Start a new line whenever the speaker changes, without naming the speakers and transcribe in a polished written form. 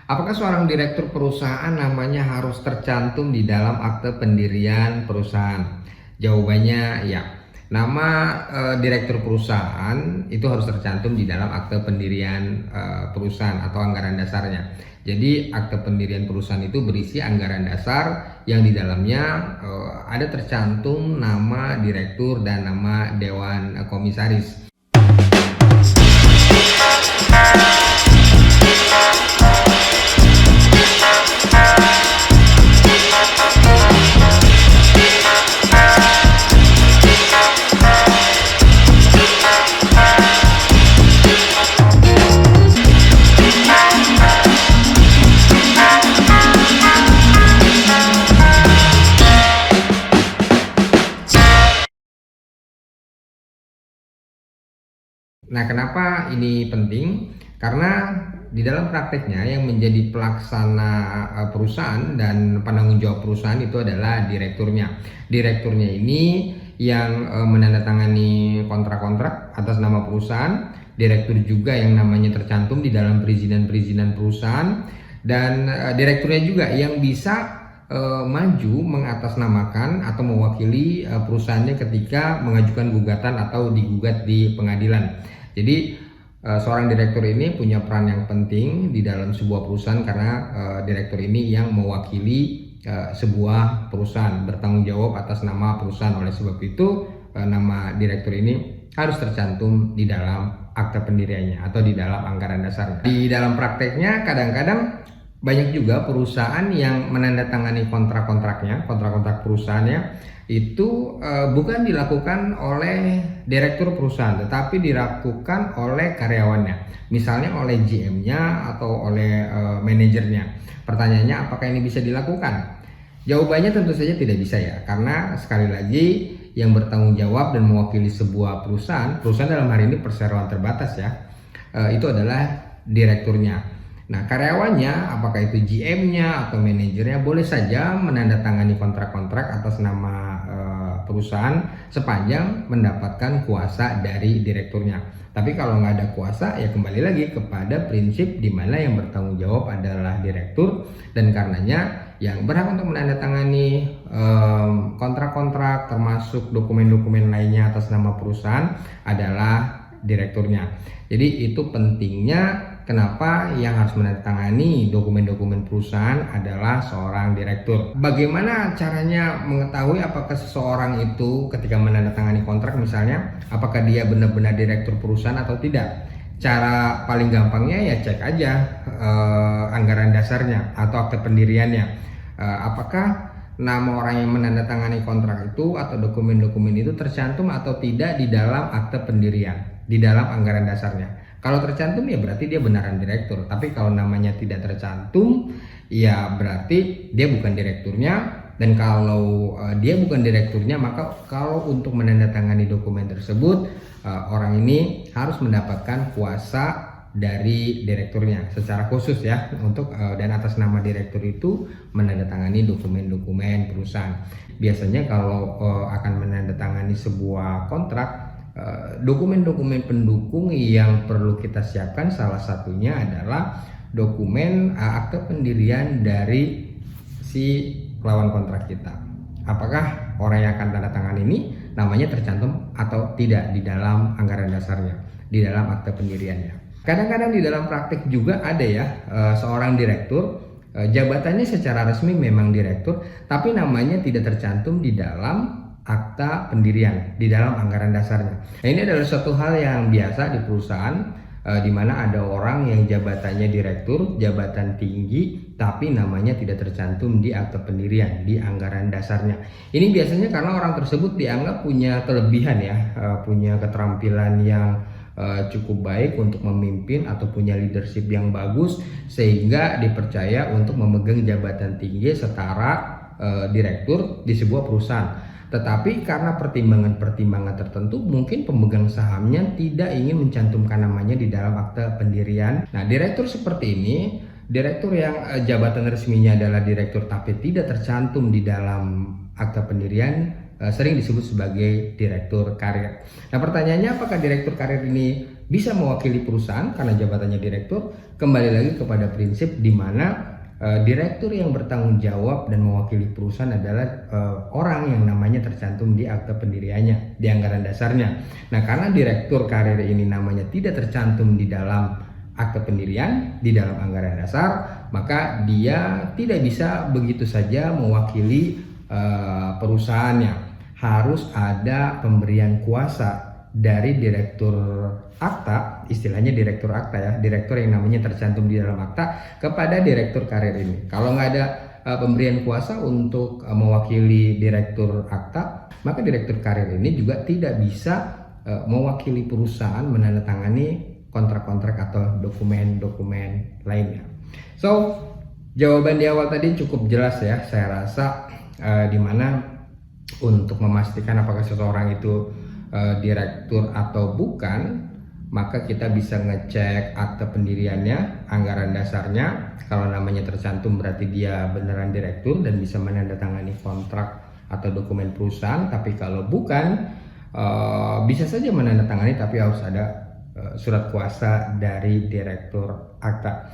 Apakah seorang direktur perusahaan namanya harus tercantum di dalam akte pendirian perusahaan? Jawabannya ya. Nama direktur perusahaan itu harus tercantum di dalam akte pendirian perusahaan atau anggaran dasarnya. Jadi akte pendirian perusahaan itu berisi anggaran dasar yang di dalamnya ada tercantum nama direktur dan nama dewan komisaris. Nah, kenapa ini penting? Karena di dalam prakteknya yang menjadi pelaksana perusahaan dan penanggung jawab perusahaan itu adalah direkturnya. Direkturnya ini yang menandatangani kontrak-kontrak atas nama perusahaan. Direktur juga yang namanya tercantum di dalam perizinan-perizinan perusahaan, dan direkturnya juga yang bisa maju mengatasnamakan atau mewakili perusahaannya ketika mengajukan gugatan atau digugat di pengadilan. Jadi seorang direktur ini punya peran yang penting di dalam sebuah perusahaan karena direktur ini yang mewakili sebuah perusahaan, bertanggung jawab atas nama perusahaan. Oleh sebab itu nama direktur ini harus tercantum di dalam akta pendiriannya atau di dalam anggaran dasar. Di dalam prakteknya kadang-kadang banyak juga perusahaan yang menandatangani kontrak-kontraknya, kontrak-kontrak perusahaannya itu bukan dilakukan oleh direktur perusahaan, tetapi dilakukan oleh karyawannya, misalnya oleh GM-nya atau oleh manajernya. Pertanyaannya, apakah ini bisa dilakukan? Jawabannya tentu saja tidak bisa ya, karena sekali lagi yang bertanggung jawab dan mewakili sebuah perusahaan dalam hari ini perseroan terbatas ya, itu adalah direkturnya. Nah, karyawannya, apakah itu GM-nya atau manajernya, boleh saja menandatangani kontrak-kontrak atas nama perusahaan sepanjang mendapatkan kuasa dari direkturnya. Tapi kalau nggak ada kuasa, ya kembali lagi kepada prinsip di mana yang bertanggung jawab adalah direktur, dan karenanya yang berhak untuk menandatangani kontrak-kontrak termasuk dokumen-dokumen lainnya atas nama perusahaan adalah direkturnya. Jadi itu pentingnya kenapa yang harus menandatangani dokumen-dokumen perusahaan adalah seorang direktur. Bagaimana caranya mengetahui apakah seseorang itu ketika menandatangani kontrak misalnya, apakah dia benar-benar direktur perusahaan atau tidak? Cara paling gampangnya ya cek aja anggaran dasarnya atau akte pendiriannya. Apakah nama orang yang menandatangani kontrak itu atau dokumen-dokumen itu tercantum atau tidak di dalam akte pendirian, di dalam anggaran dasarnya. Kalau tercantum ya berarti dia benaran direktur, tapi kalau namanya tidak tercantum ya berarti dia bukan direkturnya, dan kalau dia bukan direkturnya maka kalau untuk menandatangani dokumen tersebut orang ini harus mendapatkan kuasa dari direkturnya secara khusus ya, untuk dan atas nama direktur itu menandatangani dokumen-dokumen perusahaan. Biasanya kalau akan menandatangani sebuah kontrak, dokumen-dokumen pendukung yang perlu kita siapkan salah satunya adalah dokumen akte pendirian dari si lawan kontrak kita. Apakah orang yang akan tanda tangan ini namanya tercantum atau tidak di dalam anggaran dasarnya, di dalam akte pendiriannya. Kadang-kadang di dalam praktik juga ada ya seorang direktur, jabatannya secara resmi memang direktur, tapi namanya tidak tercantum di dalam akta pendirian, di dalam anggaran dasarnya. Nah, ini adalah suatu hal yang biasa di perusahaan, di mana ada orang yang jabatannya direktur, jabatan tinggi, tapi namanya tidak tercantum di akta pendirian, di anggaran dasarnya. Ini biasanya karena orang tersebut dianggap punya kelebihan ya, punya keterampilan yang cukup baik untuk memimpin atau punya leadership yang bagus, sehingga dipercaya untuk memegang jabatan tinggi setara direktur di sebuah perusahaan. Tetapi karena pertimbangan-pertimbangan tertentu, mungkin pemegang sahamnya tidak ingin mencantumkan namanya di dalam akte pendirian. Nah, direktur seperti ini, direktur yang jabatan resminya adalah direktur tapi tidak tercantum di dalam akte pendirian, sering disebut sebagai direktur karir. Nah, pertanyaannya, apakah direktur karir ini bisa mewakili perusahaan karena jabatannya direktur? Kembali lagi kepada prinsip di mana direktur yang bertanggung jawab dan mewakili perusahaan adalah orang yang namanya tercantum di akta pendiriannya, di anggaran dasarnya. Nah, karena direktur karir ini namanya tidak tercantum di dalam akta pendirian, di dalam anggaran dasar, maka dia tidak bisa begitu saja mewakili perusahaannya. Harus ada pemberian kuasa dari direktur akta, istilahnya direktur akta ya, direktur yang namanya tercantum di dalam akta kepada direktur karir ini. Kalau nggak ada pemberian kuasa untuk mewakili direktur akta, maka direktur karir ini juga tidak bisa mewakili perusahaan menandatangani kontrak-kontrak atau dokumen-dokumen lainnya. So, jawaban di awal tadi cukup jelas ya, saya rasa, dimana untuk memastikan apakah seseorang itu direktur atau bukan, maka kita bisa ngecek akta pendiriannya, anggaran dasarnya. Kalau namanya tercantum berarti dia beneran direktur dan bisa menandatangani kontrak atau dokumen perusahaan. Tapi kalau bukan, bisa saja menandatangani tapi harus ada surat kuasa dari direktur akta.